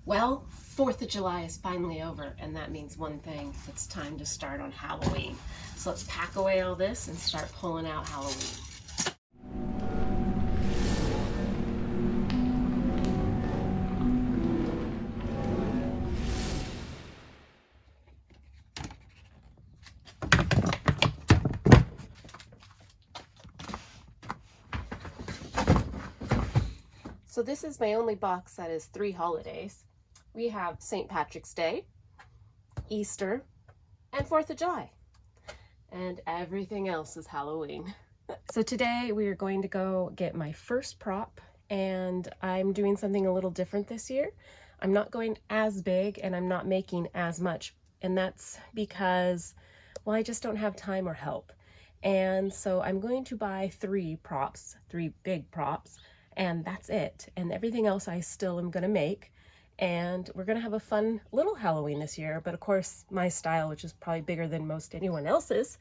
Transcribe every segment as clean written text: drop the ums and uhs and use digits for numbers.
Well, 4th of July is finally over, and that means one thing. It's time to start on Halloween. So let's pack away all this and start pulling out Halloween. So this is my only box that is 3 holidays. We have St. Patrick's Day, Easter, and 4th of July. And everything else is Halloween. So today we are going to go get my first prop, and I'm doing something a little different this year. I'm not going as big and I'm not making as much, and that's because, well, I just don't have time or help. And so I'm going to buy 3 props, 3 big props, and that's it. And everything else I still am gonna make. And we're gonna have a fun little Halloween this year, but of course my style, which is probably bigger than most anyone else's,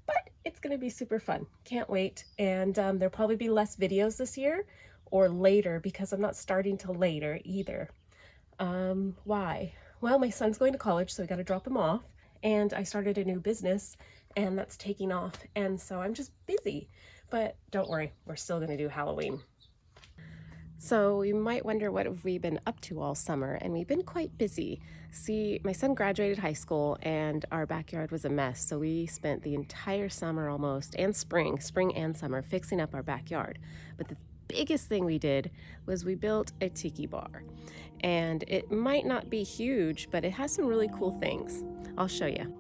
but it's gonna be super fun. Can't wait. And there'll probably be less videos this year or later because I'm not starting till later either. Why? Well, my son's going to college, so we gotta drop him off. And I started a new business and that's taking off. And so I'm just busy, but don't worry, we're still gonna do Halloween. So you might wonder what have we been up to all summer, and we've been quite busy. See, my son graduated high school and our backyard was a mess, so we spent the entire summer almost, and spring and summer, fixing up our backyard. But the biggest thing we did was we built a tiki bar. And it might not be huge, but it has some really cool things. I'll show you.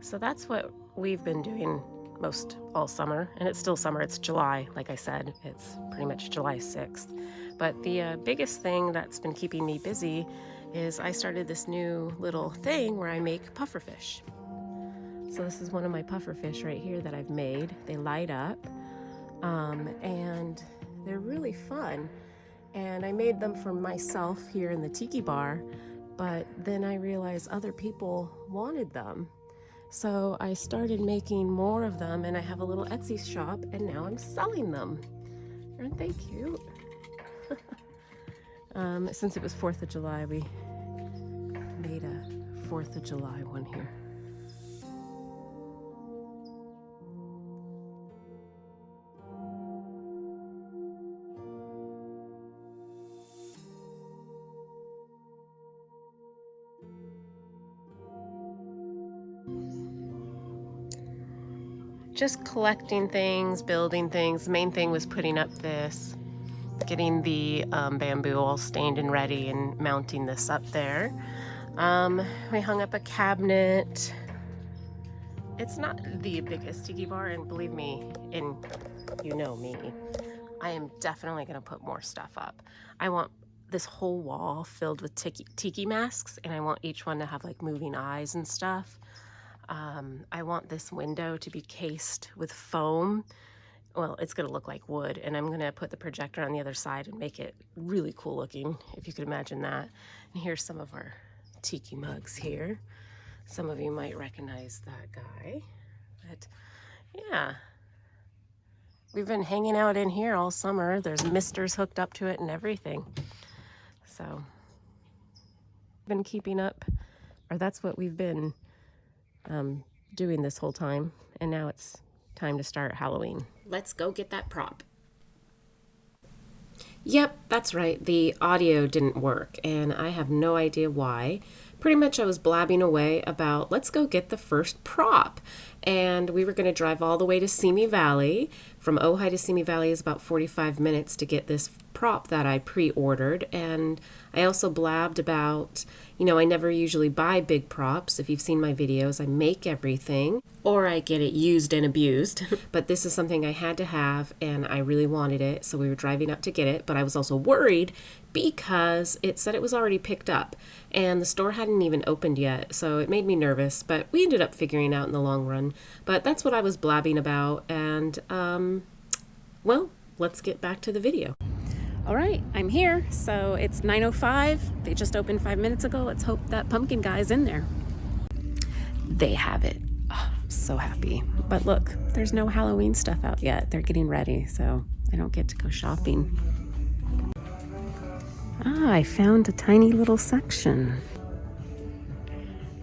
So that's what we've been doing most all summer, and it's still summer. It's July, like I said, it's pretty much July 6th. But the biggest thing that's been keeping me busy is I started this new little thing where I make pufferfish. So this is one of my pufferfish right here that I've made. They light up, and they're really fun. And I made them for myself here in the tiki bar, but then I realized other people wanted them. So I started making more of them, and I have a little Etsy shop, and now I'm selling them. Aren't they cute? Since it was 4th of July, we made a 4th of July one here. Just collecting things, building things. The main thing was putting up this, getting the bamboo all stained and ready, and mounting this up there. We hung up a cabinet. It's not the biggest tiki bar, and believe me, and you know me, I am definitely gonna put more stuff up. I want this whole wall filled with tiki masks, and I want each one to have like moving eyes and stuff. I want this window to be cased with foam. Well, it's gonna look like wood, and I'm gonna put the projector on the other side and make it really cool looking, if you could imagine that. And here's some of our tiki mugs here. Some of you might recognize that guy, but yeah. We've been hanging out in here all summer. There's misters hooked up to it and everything. So, been keeping up, or that's what we've been doing this whole time, and now it's time to start Halloween. Let's go get that prop. Yep, that's right, the audio didn't work, and I have no idea why. Pretty much I was blabbing away about let's go get the first prop, and we were going to drive all the way to Simi Valley. From Ojai to Simi Valley is about 45 minutes to get this prop that I pre-ordered. And I also blabbed about, you know, I never usually buy big props. If you've seen my videos, I make everything or I get it used and abused. But this is something I had to have, and I really wanted it, so we were driving up to get it. But I was also worried because it said it was already picked up and the store hadn't even opened yet, so it made me nervous, but we ended up figuring out in the long run. But that's what I was blabbing about, and well, let's get back to the video. All right, I'm here. So it's 9:05. They just opened 5 minutes ago. Let's hope that pumpkin guy's in there. They have it. Oh, I'm so happy. But look, there's no Halloween stuff out yet. They're getting ready, so I don't get to go shopping. Ah, I found a tiny little section.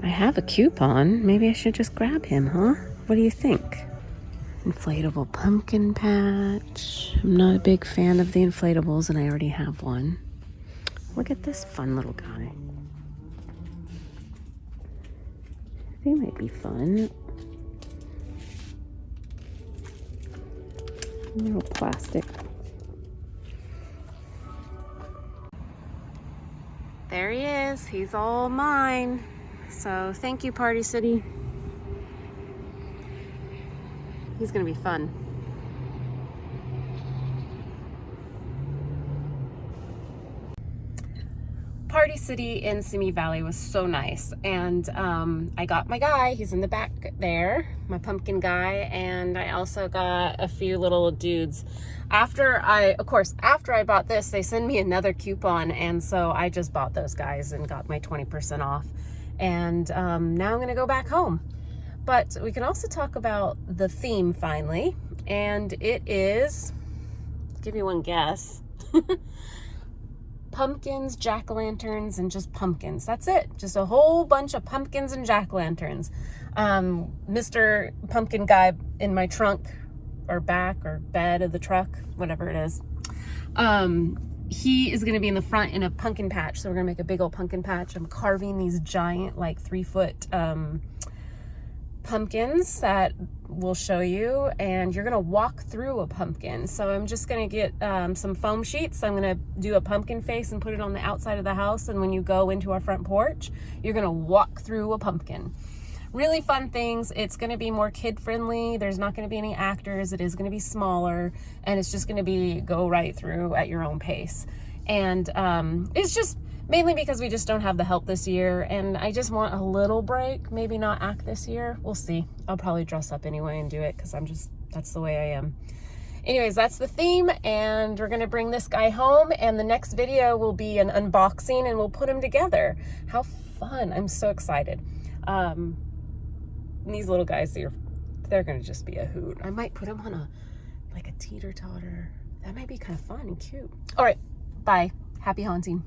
I have a coupon. Maybe I should just grab him, huh? What do you think? Inflatable pumpkin patch. I'm not a big fan of the inflatables, and I already have one. Look at this fun little guy. They might be fun. A little plastic. There he is. He's all mine. So thank you, Party City. He's gonna be fun. Party City in Simi Valley was so nice, and I got my guy. He's in the back there, my pumpkin guy, and I also got a few little dudes. After I bought this, they send me another coupon, and so I just bought those guys and got my 20% off. And now I'm gonna go back home. But we can also talk about the theme finally, and it is, give you one guess, pumpkins, jack-o'-lanterns, and just pumpkins. That's it. Just a whole bunch of pumpkins and jack-o'-lanterns. Mr. Pumpkin guy in my trunk or back or bed of the truck, whatever it is, he is going to be in the front in a pumpkin patch. So we're going to make a big old pumpkin patch. I'm carving these giant, like 3-foot pumpkins that we'll show you, and you're gonna walk through a pumpkin. So I'm just gonna get some foam sheets. I'm gonna do a pumpkin face and put it on the outside of the house, and when you go into our front porch, you're gonna walk through a pumpkin. Really fun things. It's gonna be more kid friendly. There's not gonna be any actors. It is gonna be smaller, and it's just gonna be go right through at your own pace. And it's just mainly because we just don't have the help this year, and I just want a little break. Maybe not act this year. We'll see. I'll probably dress up anyway and do it because that's the way I am. Anyways, that's the theme, and we're gonna bring this guy home, and the next video will be an unboxing, and we'll put him together. How fun. I'm so excited. These little guys, they're gonna just be a hoot. I might put him on a teeter-totter. That might be kind of fun and cute. All right, bye. Happy haunting.